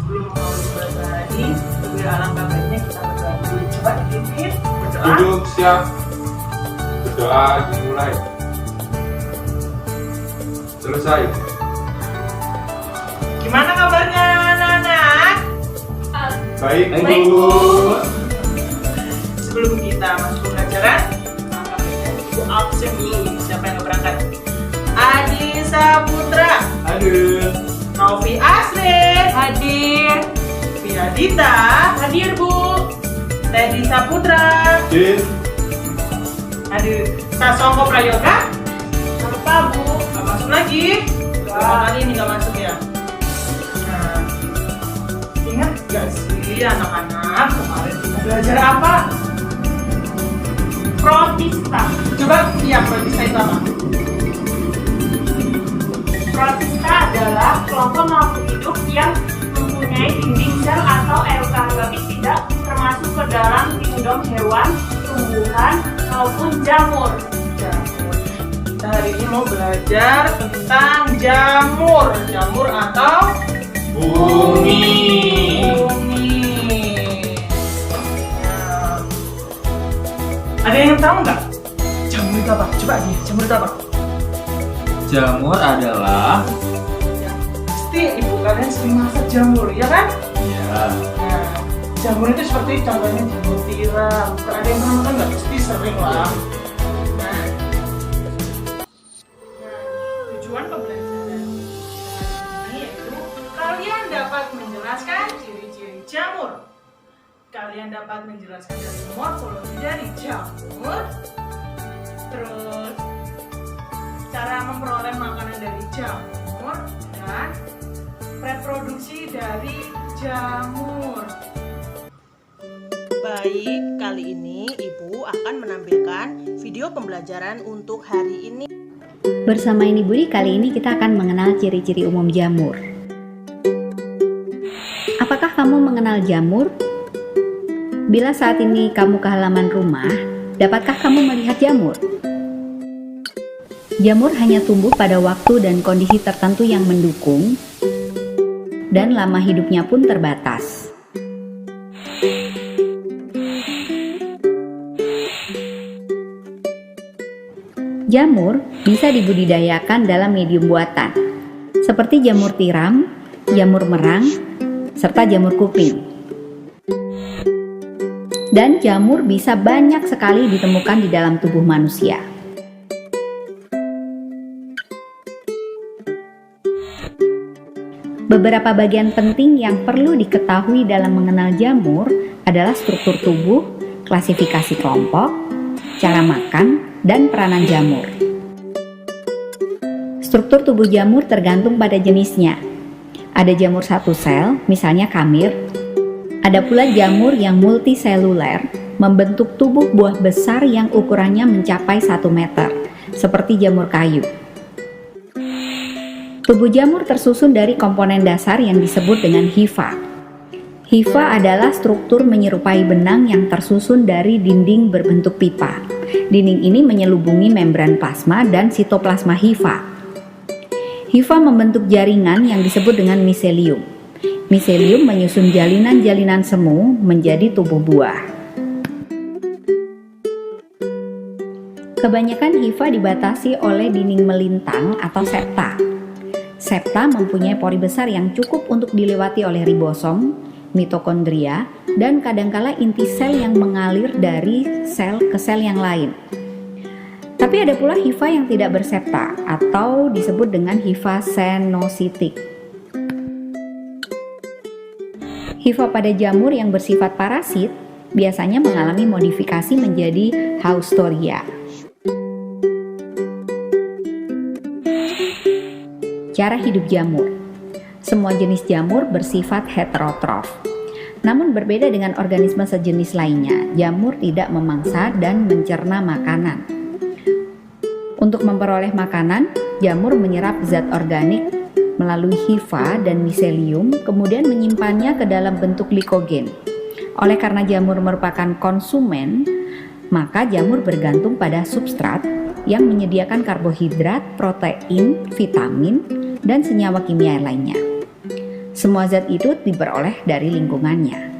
sebelum membahas lagi, lebih alangkah baiknya kita berdoa dulu. Coba dipimpin berdoa. Duduk siap. Berdoa dimulai. Selesai. Gimana kabarnya anak-anak? Baik, Baik, Bu. Bu. Sebelum kita masuk pelajaran, maka kita ibu absen dulu. Siapa yang mau berangkat? Adi Saputra, Hadir. Novi Asri, Hadir. Via Dita, Hadir, Bu. Teddy Saputra, Hadir. hadir. Sasongko Prayoga, Apa, Bu? nggak masuk lagi. Berapa kali ini nggak masuk ya? Nah, ingat gak sih anak-anak kemarin kita belajar apa? Protista. Coba ya protista itu apa? Protista adalah kelompok makhluk hidup yang mempunyai dinding sel atau eukariotik tidak termasuk ke dalam kingdom hewan, tumbuhan, maupun jamur. Jamur. Kita hari ini mau belajar tentang jamur. Jamur atau Bumi. bumi. Nah, ada yang tahu nggak? Jamur itu apa? Coba nih, jamur itu apa? Jamur adalah Pasti ibu kalian sering masak jamur, ya kan? ya Nah, jamur itu seperti contohnya jamur tiram. Kalau ada yang pernah makan nggak? Pasti sering lah. Nah, tujuan pembelajaran ini yaitu kalian dapat menjelaskan ciri-ciri jamur. Kalian dapat menjelaskan dari morfologi dari jamur. Terus cara memperoleh makanan dari jamur dan reproduksi dari jamur. Baik, kali ini Ibu akan menampilkan video pembelajaran untuk hari ini. Bersama ini Budi, kali ini kita akan mengenal ciri-ciri umum jamur. Apakah kamu mengenal jamur? Bila saat ini kamu ke halaman rumah, dapatkah kamu melihat jamur? Jamur hanya tumbuh pada waktu dan kondisi tertentu yang mendukung, dan lama hidupnya pun terbatas. Jamur bisa dibudidayakan dalam medium buatan, seperti jamur tiram, jamur merang, serta jamur kuping. Dan jamur bisa banyak sekali ditemukan di dalam tubuh manusia. Beberapa bagian penting yang perlu diketahui dalam mengenal jamur adalah struktur tubuh, klasifikasi kelompok, cara makan, dan peranan jamur. Struktur tubuh jamur tergantung pada jenisnya. Ada jamur satu sel, misalnya kamir. Ada pula jamur yang multiseluler, membentuk tubuh buah besar yang ukurannya mencapai 1 meter, seperti jamur kayu. Tubuh jamur tersusun dari komponen dasar yang disebut dengan hifa. Hifa adalah struktur menyerupai benang yang tersusun dari dinding berbentuk pipa. Dinding ini menyelubungi membran plasma dan sitoplasma hifa. Hifa membentuk jaringan yang disebut dengan miselium. Miselium menyusun jalinan-jalinan semu menjadi tubuh buah. Kebanyakan hifa dibatasi oleh dinding melintang atau septa. Septa mempunyai pori besar yang cukup untuk dilewati oleh ribosom, mitokondria, dan kadangkala inti sel yang mengalir dari sel ke sel yang lain. Tapi ada pula hifa yang tidak bersepta atau disebut dengan hifa senositik. Hifa pada jamur yang bersifat parasit biasanya mengalami modifikasi menjadi Haustoria. Cara hidup jamur. Semua jenis jamur bersifat heterotrof. Namun berbeda dengan organisme sejenis lainnya, jamur tidak memangsa dan mencerna makanan. Untuk memperoleh makanan, jamur menyerap zat organik melalui hifa dan miselium, kemudian menyimpannya ke dalam bentuk glikogen. Oleh karena jamur merupakan konsumen, maka jamur bergantung pada substrat yang menyediakan karbohidrat, protein, vitamin, dan senyawa kimia lainnya. Semua zat itu diperoleh dari lingkungannya.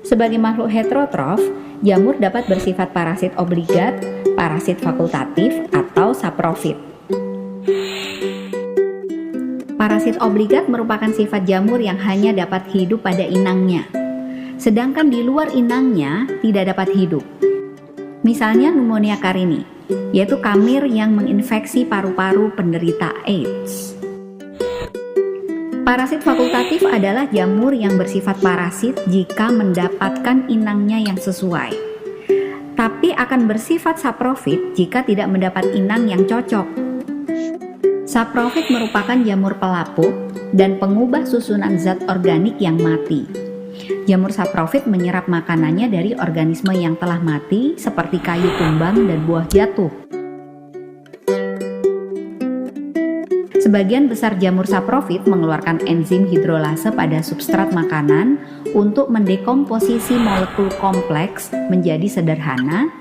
Sebagai makhluk heterotrof, jamur dapat bersifat parasit obligat, parasit fakultatif, atau saprofit. Parasit obligat merupakan sifat jamur yang hanya dapat hidup pada inangnya, sedangkan di luar inangnya tidak dapat hidup. Misalnya pneumonia carini, yaitu kamir yang menginfeksi paru-paru penderita AIDS. Parasit fakultatif adalah jamur yang bersifat parasit jika mendapatkan inangnya yang sesuai, tapi akan bersifat saprofit jika tidak mendapat inang yang cocok. Saprofit merupakan jamur pelapuk dan pengubah susunan zat organik yang mati. Jamur saprofit menyerap makanannya dari organisme yang telah mati seperti kayu tumbang dan buah jatuh. Sebagian besar jamur saprofit mengeluarkan enzim hidrolase pada substrat makanan untuk mendekomposisi molekul kompleks menjadi sederhana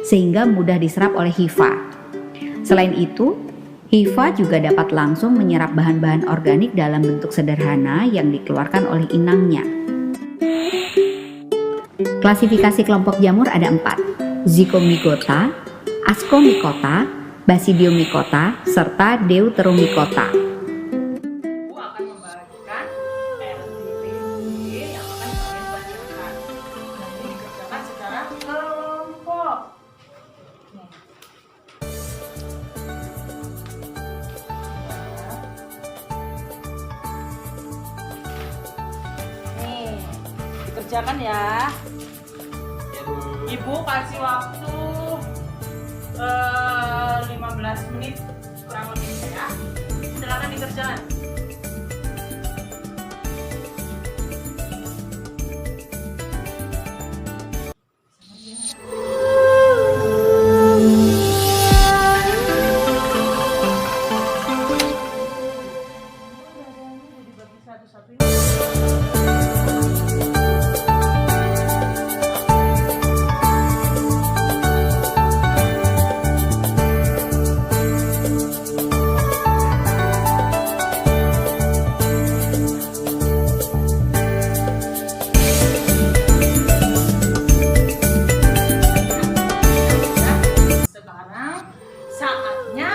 sehingga mudah diserap oleh hifa. Selain itu, hifa juga dapat langsung menyerap bahan-bahan organik dalam bentuk sederhana yang dikeluarkan oleh inangnya. Klasifikasi kelompok jamur ada 4, Zygomicota, Ascomycota, Basidiomycota, serta Deuteromycota. Ibu akan membagikan LDPD yang akan kalian bacakan. Nanti dikerjakan secara kelompok. Nih, dikerjakan ya. Ibu kasih waktu 15 menit kurang lebih ya. Silakan dikerjakan. Dibagi satu-satu ini. Sekarang saatnya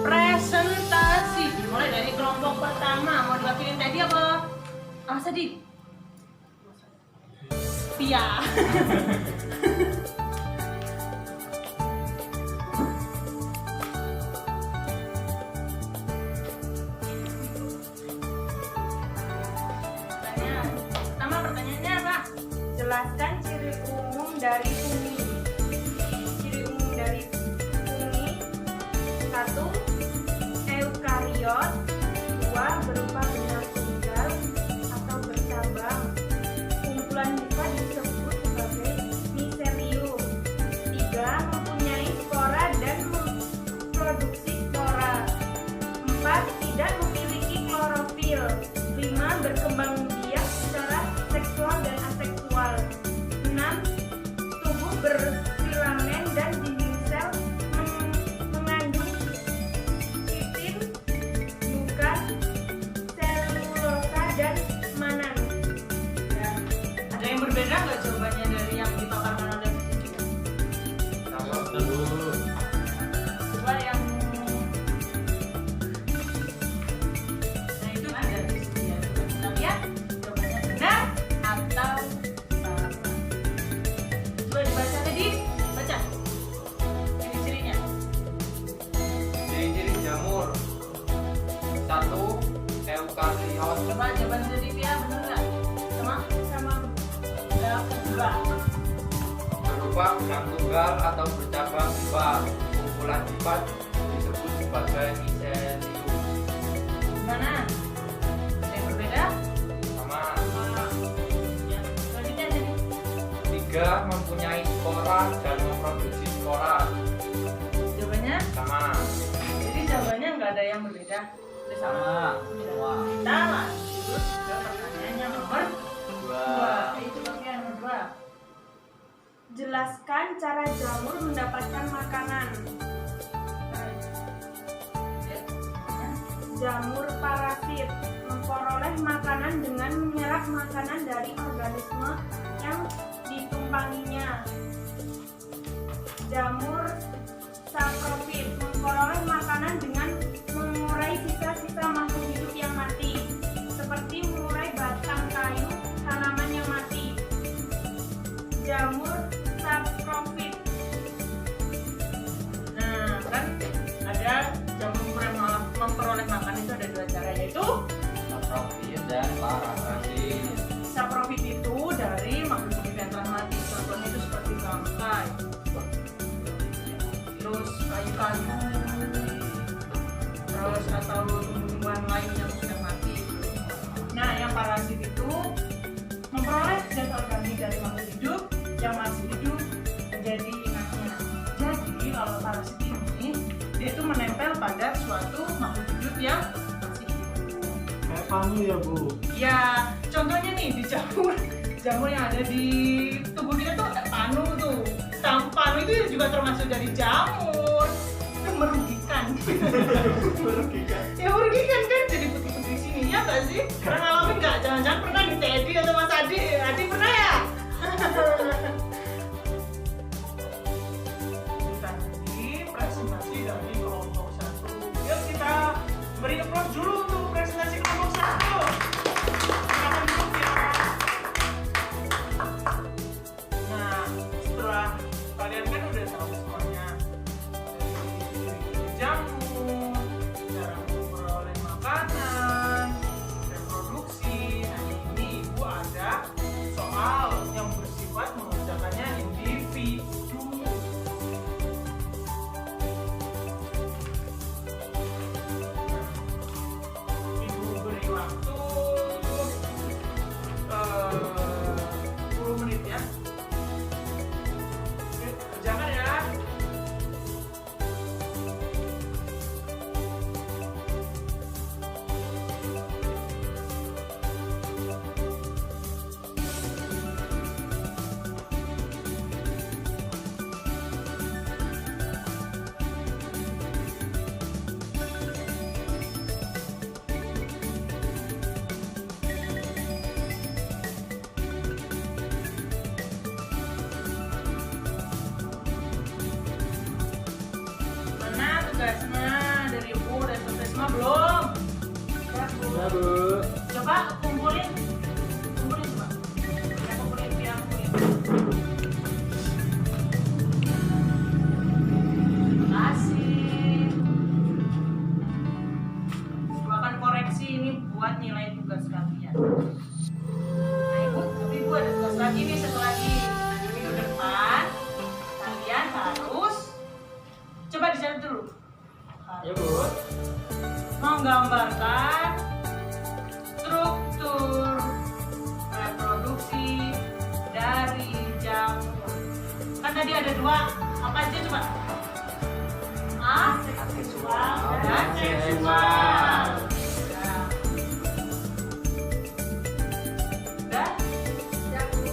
presentasi. Dimulai dari kelompok pertama. Mau diwakilin tadi apa? Mas Adi? Pia. Pertama pertanyaannya apa? Jelaskan ciri umum dari fungi. Ciri umum dari fungi: 1. Eukariot. 2. Berupa benang tunggal atau bercabang. Kumpulan hifa disebut sebagai miselium. 3. Mempunyai spora dan memproduksi spora. 4. Tidak memiliki klorofil. 5. Berkembang biak secara seksual dan aseksual. 6. Tubuh berfilamen dan dinding sel mengandung kitin, bukan selulosa dan manan. Ya. Ada yang berbeda nggak jawabannya dari yang dipaparkan oleh Siti? Coba yang nah itu ada di sini ya. Coba kita lihat jawabannya benar atau salah. Coba dibaca tadi, baca. Ciri-cirinya. Ciri-ciri jamur. 1. Eukariot. Coba jawaban dari Pia benar nggak? Sama? Sama Ya, kedua. Berupa benang tunggal atau bercabang hifa. Kumpulan hifa disebut sebagai miselium. Gimana? Ada yang berbeda? Sama. Ya, selanjutnya jadi 3. Mempunyai spora dan memproduksi spora. jawabannya. Sama. Jadi jawabannya nggak ada yang berbeda. Udah sama. Semua. Kita lanjut ke pertanyaan yang nomor 2. Itu bagian nomor 2. jelaskan cara jamur mendapatkan makanan. Jamur parasit memperoleh makanan dengan menyerap makanan dari organisme yang ditumpanginya. Jamur saprofit memperoleh makanan dengan mengurai sisa-sisa makhluk hidup yang mati, seperti mengurai batang kayu tanaman yang mati. Jamur saprofit. Nah, kan ada jamur memperoleh makan itu ada dua cara, yaitu saprofit dan parasit. saprofit itu dari makhluk hidup yang telah mati. Contohnya itu seperti bangkai, terus kayu-kayu, terus atau tumbuhan lain yang sudah mati. Nah, yang parasit itu memperoleh zat organik dari makhluk hidup yang masih hidup menjadi inangnya. Jadi kalau parasit ini dia itu menempel pada suatu makhluk hidup yang masih hidup. Kayak panu ya Bu. Ya, contohnya nih di jamur yang ada di tubuh kita tuh ada panu tuh. Panu itu juga termasuk dari jamur. Itu merugikan. Merugikan. Ya merugikan kan, jadi putih-putih sini ya nggak sih? Pernah ngalamin nggak? Jangan-jangan pernah di Teddy atau Mas Adi? Adi pernah ya? Kita nanti presentasi dari kelompok 1. Yuk kita beri applause dulu untuk presentasi kelompok 1. Silakan duduk ya. Nah, setelah kalian kan udah tahu semuanya dari jamur, cara memperoleh makanan, reproduksi. Nah, ini Ibu ada soal yang bersifat mengerjakannya individu. Ibu beri waktu 10 menit ya. Oke, kerjakan ya. Mana tugasnya dari Ibu dan selesai semua belum? Ya, Bu. Ya Bu. Coba kumpulin coba. Ya, kumpulin biar kumpulin. Terima kasih. Ibu akan koreksi ini buat nilai tugas kalian. Nah, Ibu ada tugas lagi nih setelah di minggu depan. Kalian harus coba dicatat dulu. Ya Bu. Menggambarkan struktur reproduksi dari jamur. Kan tadi ada dua, apa aja coba? Aseksual dan seksual. Udah? Ya, Bu.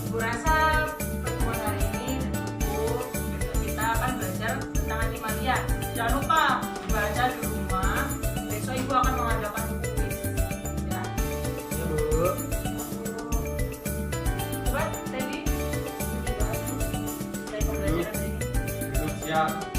Bu rasa pertemuan hari ini cukup. Besok kita akan belajar tentang animalia. Jangan lupa baca di rumah. Besok Ibu akan mengadakan kuis. Ya. Ya Bu. Coba tadi. Saya pembelajaran ini. Duduk siap.